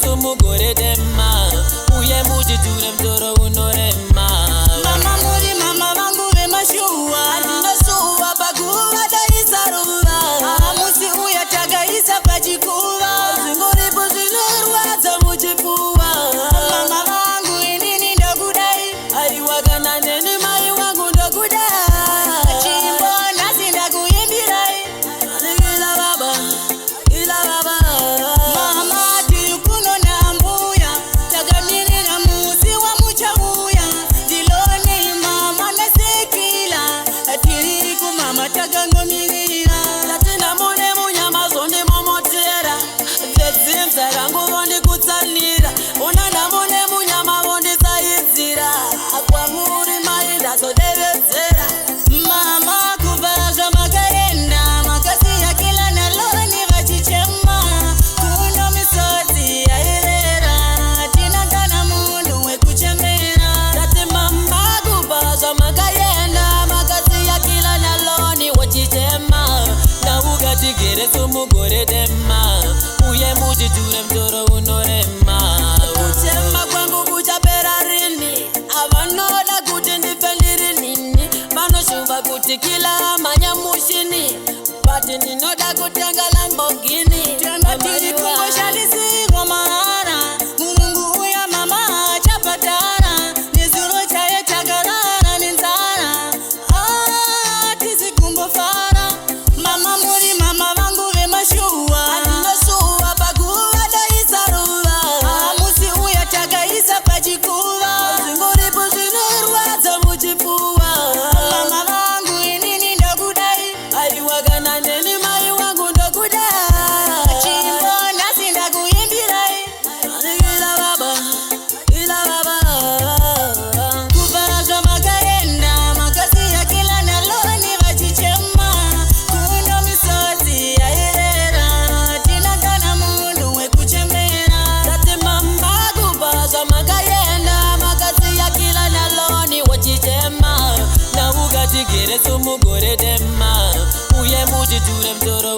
sumugore dema uye muchiture mtoro unorema. Mama muri mama vangu vemashua ndinosuwa pakuva taisa ruva musi uya takaisa pachikuva zvingoripo zvinorwadza muchipfuva. Mama vangu inini ndokudai aiwa kana neni mai wangu ndokudai chimbo nhasi ndakuimbirai ila baba ila baba. mama tiri kuno nambuya takamirira musi wamuchauya ndiloni mama nasekila tiri kumama takangomirira Tatina mune munyama zonde momotera Vedzinza rangu vondi kutsanira Una namune munyama vondi saizira Kwa muri maida sodevedzera. mama kubva zvamakaenda makasiya kila naloni vachichema kuno misodzi yairera tina kana munhu wekuchemera. Tati mamba kubva zvamakayenda makasiya kila naloni wochichema Na ukatigere sumugore dema Uye muchiture mtoro unorema. Kuchema kwangu kuchapera rini Avanoda kuti ndife ndiri nini Vanoshuva kuti kila manyamushini Pati ndinoda kutenga Lamborghini. tamba tiri kungoshandisirwa mahara murungu uya mama achapatara nezuro chaye takarara nenzara tizi kumbofara. Mama muri mama vangu vemashua Ndinosuwa pakuva taisa ruva musi uya takaisa pachikuva zvingoripo zvinorwadza muchipfuva. mama vangu inini ndokudai aiwa kana neni mai wangu ndokudai chimbo nhasi ndakuimbirai ila baba ila baba. kubva zvamakaenda makasiya kila naloni vachichema kuno misodzi yairera tina kana munhu wekuchemera. Tati mamba kubva zvamakayenda makasiya kila naloni wochichema Na ukatigere sumugore dema Uye muchiture mtoro